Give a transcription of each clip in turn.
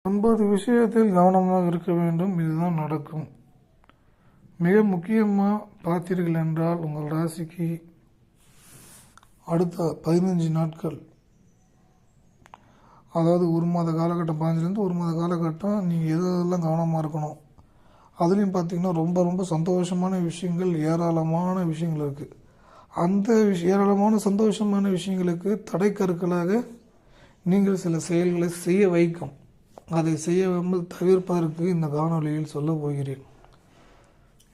50 விஷயத்தில் கவனமாக இருக்க வேண்டும். இதுதான் நடக்கும். மிக முக்கியமாக பார்த்தீர்கள் என்றால் உங்கள் ராசிக்கு அடுத்த 15 நாட்கள், அதாவது ஒரு மாத காலகட்டம், 15லேருந்து ஒரு மாத காலகட்டம் நீங்கள் எதெல்லாம் கவனமாக இருக்கணும். அதுலேயும் பார்த்திங்கன்னா ரொம்ப ரொம்ப சந்தோஷமான விஷயங்கள், ஏராளமான விஷயங்கள் இருக்குது. அந்த ஏராளமான சந்தோஷமான விஷயங்களுக்கு தடைக்கற்களாக நீங்கள் சில செயல்களை செய்ய வைக்கும். அதை செய்யாமல் தவிர்ப்பதற்கு இந்த காணொலியில் சொல்ல போகிறேன்.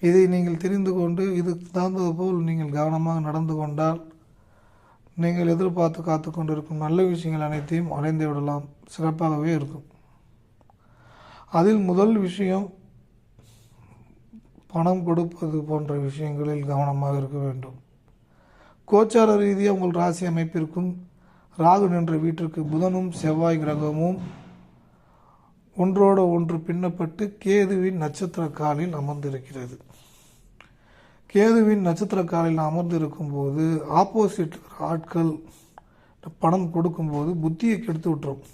இதை நீங்கள் தெரிந்து கொண்டு இதுக்கு தகுந்தது போல் நீங்கள் கவனமாக நடந்து கொண்டால் நீங்கள் எதிர்பார்த்து காத்து கொண்டிருக்கும் நல்ல விஷயங்கள் அனைத்தையும் அடைந்து விடலாம். சிறப்பாகவே இருக்கும். அதில் முதல் விஷயம், பணம் கொடுப்பது போன்ற விஷயங்களில் கவனமாக இருக்க வேண்டும். கோச்சார ரீதியாக உங்கள் ராசி அமைப்பிற்கும் ராகு நின்ற வீட்டிற்கு புதனும் செவ்வாய் கிரகமும் ஒன்றோடு ஒன்று பின்னப்பட்டு கேதுவின் நட்சத்திர காலில் அமர்ந்திருக்கிறது. கேதுவின் நட்சத்திர காலில் அமர்ந்திருக்கும் போது ஆப்போசிட் ஆட்கள் பணம் கொடுக்கும்போது புத்தியை கெடுத்து விட்டுரும்.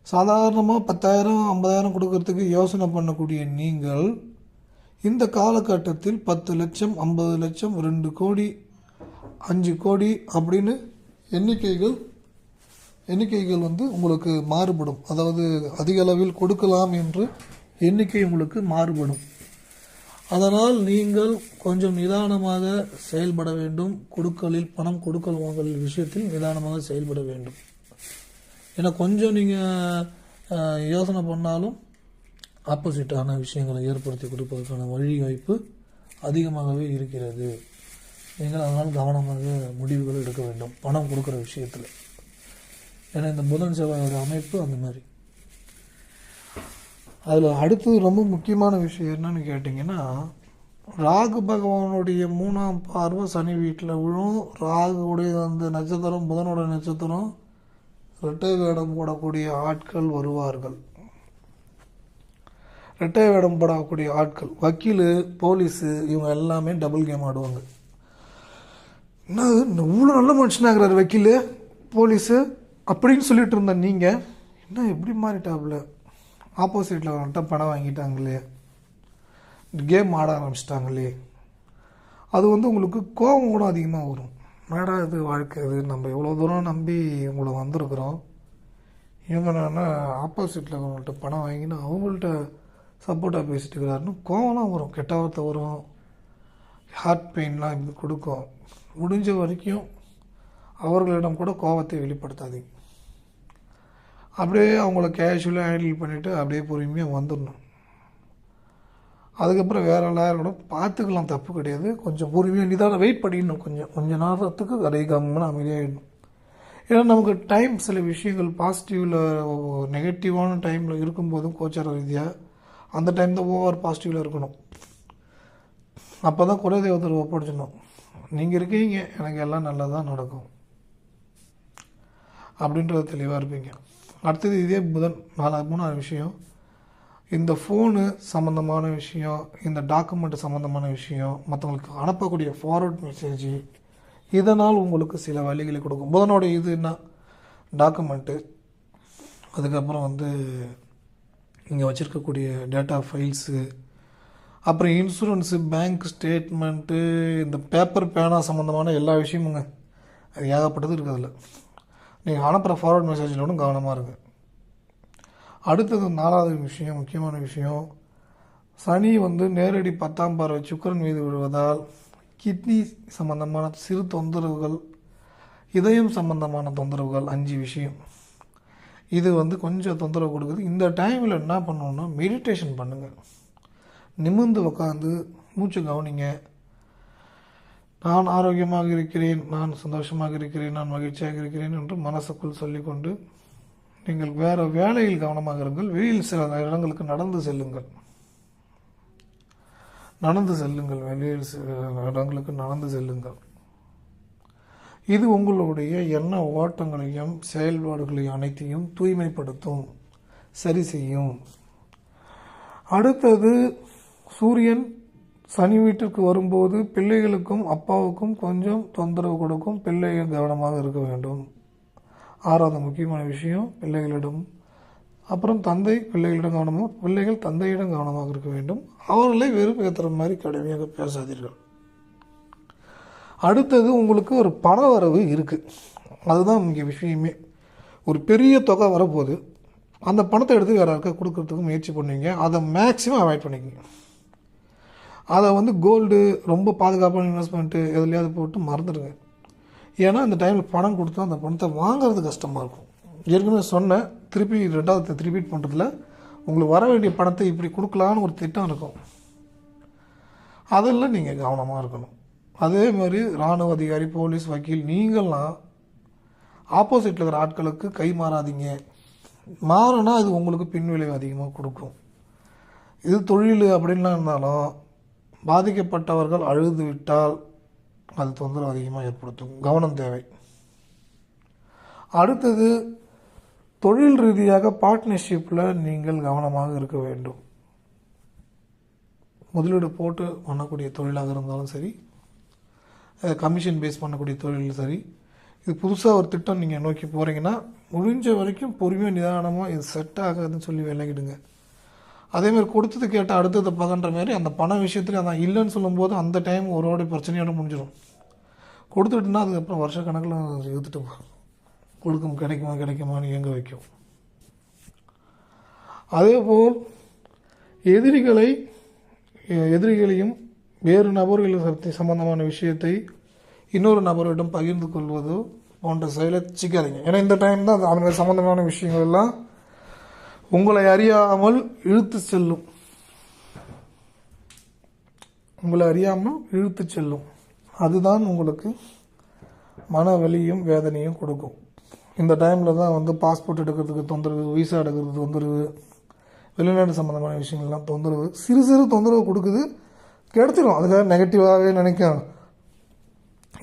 சாதாரணமாக 10,000 50,000 கொடுக்கறதுக்கு யோசனை பண்ணக்கூடிய நீங்கள் இந்த காலகட்டத்தில் 10 லட்சம் 50 லட்சம் 2 கோடி 5 கோடி அப்படின்னு எண்ணிக்கைகள் உங்களுக்கு மாறுபடும். அதாவது அதிக அளவில் கொடுக்கலாம் என்று எண்ணிக்கை உங்களுக்கு மாறுபடும். அதனால் நீங்கள் கொஞ்சம் நிதானமாக செயல்பட வேண்டும். பணம் கொடுக்கல் வாங்கல் விஷயத்தில் நிதானமாக செயல்பட வேண்டும். ஏன்னா கொஞ்சம் நீங்கள் யோசனை பண்ணாலும் ஆப்போசிட்டான விஷயங்களை ஏற்படுத்தி கொடுப்பதற்கான வழிவாய்ப்பு அதிகமாகவே இருக்கிறது. நீங்கள் அதனால் கவனமாக முடிவுகள் எடுக்க வேண்டும் பணம் கொடுக்குற விஷயத்தில். ஏன்னா இந்த புதன் செவ்வாயோட அமைப்பு அந்த மாதிரி. அதில் அடுத்தது ரொம்ப முக்கியமான விஷயம் என்னன்னு கேட்டிங்கன்னா, ராகு பகவானுடைய 3ஆம் பார்வை சனி வீட்டில் விழும். ராகுடைய அந்த நட்சத்திரம், புதனோட நட்சத்திரம், இரட்டை வேடம் போடக்கூடிய ஆட்கள் வருவார்கள். இரட்டை வேடம் போடக்கூடிய ஆட்கள், வக்கீல், போலீஸு, இவங்க எல்லாமே டபுள் கேம் ஆடுவாங்க. என்ன இவ்வளோ நல்ல மனுஷனாகிறார் வக்கீல், போலீஸு அப்படின்னு சொல்லிட்டு இருந்த நீங்கள் என்ன எப்படி மாறிட்டாப்புல, ஆப்போசிட்டில் வந்துட்டு பணம் வாங்கிட்டாங்களே, கேம் ஆட ஆரம்பிச்சிட்டாங்களே, அது உங்களுக்கு கோபம் கூட அதிகமாக வரும். என்னடா இது வாழ்க்கை, இது நம்ம எவ்வளோ தூரம் நம்பி உங்களை வந்திருக்கிறோம், இவங்க என்னன்னா ஆப்போசிட்டில் அவங்கள்ட்ட பணம் வாங்கினா அவங்கள்ட்ட சப்போர்ட்டாக பேசிட்டு இருக்கிறாருன்னு கோவம்லாம் வரும், கெட்ட வார்த்தை வரும், ஹார்ட் பெயின்லாம் இப்படி கொடுக்கும். முடிஞ்ச வரைக்கும் அவர்களிடம் கூட கோபத்தை வெளிப்படுத்தாதீங்க. அப்படியே அவங்கள கேஷுவலாக ஹேண்டில் பண்ணிவிட்டு அப்படியே பொறுமையாக வந்துடணும். அதுக்கப்புறம் வேறு எல்லாரும் கூட பார்த்துக்கலாம், தப்பு கிடையாது. கொஞ்சம் பொறுமையாக நிதானம் வெயிட் பண்ணிடணும். கொஞ்சம் நேரத்துக்கு அதை கம்முன்னு அமைதியாகிடணும். ஏன்னா நமக்கு டைம், சில விஷயங்கள் பாசிட்டிவில் நெகட்டிவான டைமில் இருக்கும்போதும் கோச்சார ரீதியாக அந்த டைம் தான் ஓவர் பாசிட்டிவில் இருக்கணும். அப்போ தான் குலதெய்வத்தில் ஒப்படைச்சிடணும், நீங்கள் இருக்கீங்க, எனக்கு எல்லாம் நல்லதாக நடக்கும் அப்படின்றது தெளிவாக இருப்பீங்க. அடுத்தது இதே புதன் 3வது விஷயம், இந்த ஃபோனு சம்மந்தமான விஷயம், இந்த டாக்குமெண்ட் சம்மந்தமான விஷயம், மற்றவங்களுக்கு அனுப்பக்கூடிய ஃபார்வர்ட் மெசேஜ், இதனால் உங்களுக்கு சில வழிகளை கொடுக்கும். புதனோட இது என்ன, டாக்குமெண்ட்டு, அதுக்கப்புறம் இங்கே வச்சுருக்கக்கூடிய டேட்டா ஃபைல்ஸு, அப்புறம் இன்சூரன்ஸு, பேங்க் ஸ்டேட்மெண்ட்டு, இந்த பேப்பர் பேனா சம்மந்தமான எல்லா விஷயமுங்க, அது ஏகப்பட்டது இருக்குது. அதில் நீங்கள் அனுப்புகிற ஃபார்வர்ட் மெசேஜில் ஒன்றும் கவனமாக இருக்குது. அடுத்தது 4வது விஷயம், முக்கியமான விஷயம், சனி நேரடி 10ஆம் பார்வை சுக்கிரன் மீது விழுவதால் கிட்னி சம்பந்தமான சிறு தொந்தரவுகள், இதயம் சம்பந்தமான தொந்தரவுகள், 5 விஷயம் இது கொஞ்சம் தொந்தரவு கொடுக்குது. இந்த டைமில் என்ன பண்ணணுன்னா மெடிடேஷன் பண்ணுங்கள். நிமிர்ந்து உட்காந்து மூச்சு கவனிங்க. நான் ஆரோக்கியமாக இருக்கிறேன், நான் சந்தோஷமாக இருக்கிறேன், நான் மகிழ்ச்சியாக இருக்கிறேன் என்று மனசுக்குள் சொல்லிக்கொண்டு நீங்கள் வேறு வேலையில் கவனமாக இருங்கள். வெளியில் சில இடங்களுக்கு நடந்து செல்லுங்கள். வெளியில் சில இடங்களுக்கு நடந்து செல்லுங்கள். இது உங்களுடைய எண்ண ஓட்டங்களையும் செயல்பாடுகளையும் அனைத்தையும் தூய்மைப்படுத்தும், சரி செய்யும். அடுத்தது சூரியன் சனி வீட்டிற்கு வரும்போது பிள்ளைகளுக்கும் அப்பாவுக்கும் கொஞ்சம் தொந்தரவு கொடுக்கும். பிள்ளைகள் கவனமாக இருக்க வேண்டும். 6வது முக்கியமான விஷயம், பிள்ளைகளிடம் அப்புறம் தந்தை பிள்ளைகளிடம் கவனமாக, பிள்ளைகள் தந்தையிடம் கவனமாக இருக்க வேண்டும். அவர்களை வெறுப்பேற்றுற மாதிரி கடுமையாக பேசாதீர்கள். அடுத்தது, உங்களுக்கு ஒரு பண வரவு இருக்குது. அதுதான் இங்கே விஷயமே. ஒரு பெரிய தொகை வரப்போகுது. அந்த பணத்தை எடுத்து வேறு யாருக்கா கொடுக்கறதுக்கு முயற்சி பண்ணுவீங்க. அதை மேக்ஸிமம் அவாய்ட் பண்ணிக்கோங்க. அதை கோல்டு, ரொம்ப பாதுகாப்பான இன்வெஸ்ட்மெண்ட்டு எதுலையாவது போட்டு மறந்துடுங்க. ஏன்னா இந்த டைமில் பணம் கொடுத்தா அந்த பணத்தை வாங்கிறது கஷ்டமாக இருக்கும். ஏற்கனவே சொன்னேன், திருப்பி ரெண்டாவது ரிப்பீட் பண்ணுறதுல உங்களுக்கு வர வேண்டிய பணத்தை இப்படி கொடுக்கலான்னு ஒரு திட்டம் இருக்கும். அதெல்லாம் நீங்கள் கவனமாக இருக்கணும். அதே மாதிரி இராணுவ அதிகாரி, போலீஸ், வக்கீல், நீங்கள்லாம் ஆப்போசிட்டில் இருக்கிற ஆட்களுக்கு கை மாறாதீங்க. மாறினா அது உங்களுக்கு பின்விளைவு அதிகமாக கொடுக்கும். இது தொழில் அப்படின்லாம் இருந்தாலும் பாதிக்கப்பட்டவர்கள் அழுது விட்டால் அது தொந்தரவு அதிகமாக ஏற்படுத்தும். கவனம் தேவை. அடுத்தது, தொழில் ரீதியாக பார்ட்னர்ஷிப்பில் நீங்கள் கவனமாக இருக்க வேண்டும். முதலீடு போட்டு பண்ணக்கூடிய தொழிலாக இருந்தாலும் சரி, கமிஷன் பேஸ் பண்ணக்கூடிய தொழிலும் சரி, இது புதுசாக ஒரு திட்டம் நீங்கள் நோக்கி போகிறீங்கன்னா முடிஞ்ச வரைக்கும் பொறுமையாக நிதானமாக இது செட் ஆகாதுன்னு சொல்லி விலகிடுங்க. அதேமாதிரி கொடுத்தது கேட்டால் அடுத்ததை பகன்ற மாதிரி அந்த பண விஷயத்துல அதான் இல்லைன்னு சொல்லும்போது அந்த டைம் ஒருவோட பிரச்சனையோட முடிஞ்சிடும். கொடுத்துட்டுனா அதுக்கப்புறம் வருஷ கணக்கில் எடுத்துட்டு கொடுக்கும் கிடைக்குமான்னு இயங்க வைக்கும். அதேபோல் எதிரிகளையும் வேறு நபர்கள் சம்பந்தமான விஷயத்தை இன்னொரு நபரிடம் பகிர்ந்து கொள்வதோ போன்ற செயலை சிக்காதீங்க. ஏன்னா இந்த டைம் தான் அவங்க சம்பந்தமான விஷயங்கள் எல்லாம் உங்களை அறியாமல் இழுத்து செல்லும். அதுதான் உங்களுக்கு மன வலியும் வேதனையும் கொடுக்கும். இந்த டைமில் தான் பாஸ்போர்ட் எடுக்கிறதுக்கு தொந்தரவு, விசா எடுக்கிறதுக்கு தொந்தரவு, வெளிநாடு சம்மந்தமான விஷயங்கள்லாம் தொந்தரவு, சிறு சிறு தொந்தரவு கொடுக்குது. கிடச்சிடும். அதுக்காக நெகட்டிவாகவே நினைக்கும்.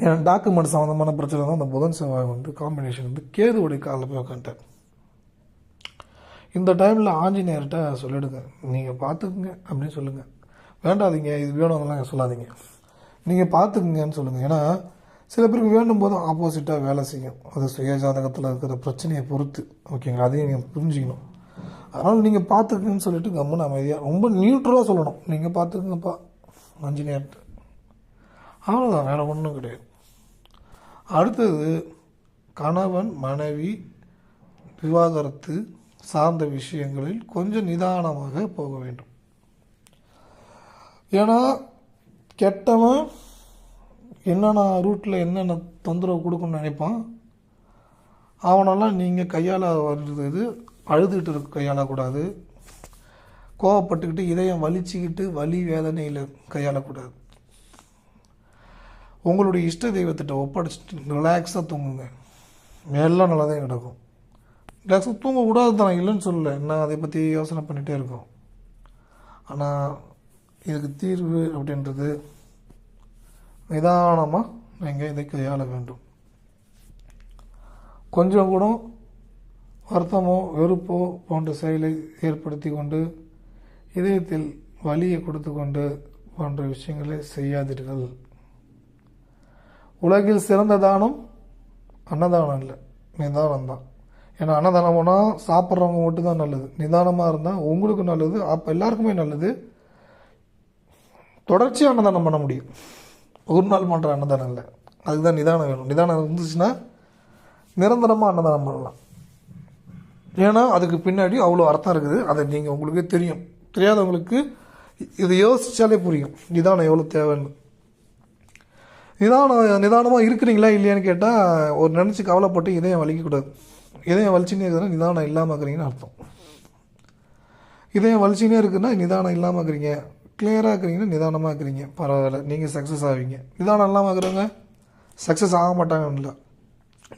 ஏன்னா டாக்குமெண்ட் சம்மந்தமான பிரச்சனை தான் அந்த புதன் செவ்வாய் காம்பினேஷன் கேதுவுடைய காலில் போய் உட்காந்துட்டேன். இந்த டைமில் ஆஞ்சநேயர்கிட்ட சொல்லிவிடுங்க, நீங்கள் பார்த்துக்குங்க அப்படின்னு சொல்லுங்கள். வேண்டாதீங்க, இது வேணும்லாம் சொல்லாதீங்க, நீங்கள் பார்த்துக்குங்கன்னு சொல்லுங்கள். ஏன்னா சில பேருக்கு வேண்டும் போதும் ஆப்போசிட்டாக வேலை செய்யும். அது சுயஜாதகத்தில் இருக்கிற பிரச்சனையை பொறுத்து. ஓகேங்களா? அதையும் நீங்கள் புரிஞ்சுக்கணும். அதனால் நீங்கள் பார்த்துக்குங்கன்னு சொல்லிவிட்டு கம்முன்னு அமைதியாக ரொம்ப நியூட்ரலாக சொல்லணும், நீங்கள் பார்த்துக்குங்கப்பா ஆஞ்சநேயர்கிட்ட. அவ்வளோதான், வேறு ஒன்றும் கிடையாது. அடுத்தது, கணவன் மனைவி விவாகரத்து சார்ந்த விஷயங்களில் கொஞ்சம் நிதானமாக போக வேண்டும். ஏன்னா கெட்டவன் என்னென்ன ரூட்டில் என்னென்ன தொந்தரவு கொடுக்கணும்னு நினைப்பான். அவனெல்லாம் நீங்கள் கையாள வருது, அழுதுகிட்டு இருக்க கையாளக்கூடாது. கோவப்பட்டுக்கிட்டு இதயம் வலிச்சுக்கிட்டு வலி வேதனையில் கையாளக்கூடாது. உங்களுடைய இஷ்ட தெய்வத்திட்ட ஒப்படைச்சிட்டு ரிலாக்ஸாக தூங்குங்க. எல்லாம் நல்லா தான் கிடக்கும். ரிலாக்ஸாக தூங்கக்கூடாது தான், இல்லைன்னு சொல்லலை. நான் அதை பற்றி யோசனை பண்ணிகிட்டே இருக்கோம். ஆனால் இதுக்கு தீர்வு அப்படின்றது நிதானமாக நீங்கள் இதை கையாள வேண்டும். கொஞ்சம் கூட வருத்தமோ வெறுப்போ போன்ற செயலை ஏற்படுத்தி கொண்டு இதயத்தில் வலியை கொடுத்து கொண்டு போன்ற விஷயங்களை செய்யாதீர்கள். உலகில் சிறந்த தானம் அன்னதானம் இல்லை, நிதானம் தான். ஏன்னா அன்னதானம் போனால் சாப்பிட்றவங்க மட்டும்தான் நல்லது. நிதானமாக இருந்தால் உங்களுக்கு நல்லது, அப்போ எல்லாருக்குமே நல்லது. தொடர்ச்சியாக அன்னதானம் பண்ண முடியும். ஒரு நாள் பண்ணுற அன்னதானம் இல்லை. அதுதான் நிதானம் வேணும். நிதானம் இருந்துச்சுன்னா நிரந்தரமாக அன்னதானம் பண்ணலாம். ஏன்னா அதுக்கு பின்னாடி அவ்வளோ அர்த்தம் இருக்குது. அதை நீங்கள் உங்களுக்கே தெரியும். தெரியாதவங்களுக்கு இதை யோசித்தாலே புரியும் நிதானம் எவ்வளோ தேவைன்னு. நிதானமாக இருக்கிறீங்களா இல்லையான்னு கேட்டால் ஒரு நினச்சி கவலைப்பட்டு இதயம் வலிக்கக்கூடாது. இதயம் வலிச்சுனே இருக்குதுன்னா நிதானம் இல்லாமல் இருக்கிறீங்கன்னு அர்த்தம். இதயம் வலிச்சுனே இருக்குன்னா நிதானம் இல்லாமல் இருக்கிறீங்க. கிளியராக இருக்கிறீங்கன்னா நிதானமாக இருக்கிறீங்க, பரவாயில்ல, நீங்கள் சக்ஸஸ் ஆவீங்க. நிதானம் இல்லாமல் இருக்கிறவங்க சக்ஸஸ் ஆக மாட்டாங்கன்னு இல்லை.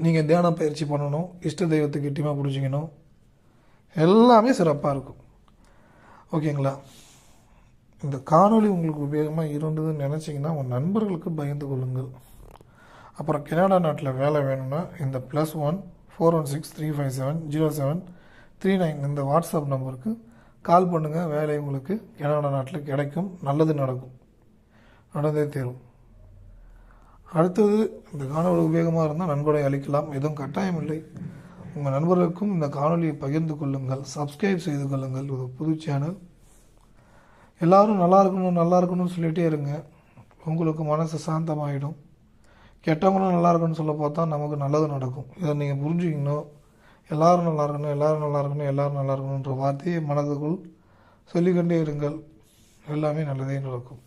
நீங்கள் தியானம் பயிற்சி பண்ணணும், இஷ்ட தெய்வத்துக்கு கெட்டியமாக பிடிச்சிக்கணும், எல்லாமே சிறப்பாக இருக்கும். ஓகேங்களா? இந்த காணொளி உங்களுக்கு உபயோகமாக இருந்ததுன்னு நினச்சிங்கன்னா உங்கள் நண்பர்களுக்கு பகிர்ந்து கொள்ளுங்கள். அப்புறம் கனடா நாட்டில் வேலை வேணும்னா இந்த +1 416 357 0739 இந்த வாட்ஸ்அப் நம்பருக்கு கால் பண்ணுங்கள். வேலை உங்களுக்கு கனடா நாட்டில் கிடைக்கும், நல்லது நடக்கும், நடந்தே தீரும். அடுத்தது, இந்த காணொலி உபயோகமாக இருந்தால் நன்கொடை அளிக்கலாம், எதுவும் கட்டாயம் இல்லை. உங்கள் நண்பர்களுக்கும் இந்த காணொலியை பகிர்ந்து கொள்ளுங்கள். சப்ஸ்கிரைப் செய்து கொள்ளுங்கள். இது புது சேனல். எல்லோரும் நல்லா இருக்கணும்னு சொல்லிகிட்டே இருங்க. உங்களுக்கு மனசு சாந்தமாகிடும். கெட்டவங்களும் நல்லா இருக்குன்னு சொல்ல பார்த்தா நமக்கு நல்லது நடக்கும். இதை நீங்கள் புரிஞ்சுக்கணும். எல்லோரும் நல்லா இருக்கணுன்ற வார்த்தையை மனதுக்குள் சொல்லிக்கொண்டே இருங்கள். எல்லாமே நல்லதே நடக்கும்.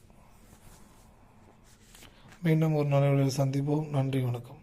மீண்டும் ஒரு நல்ல சந்திப்போம். நன்றி, வணக்கம்.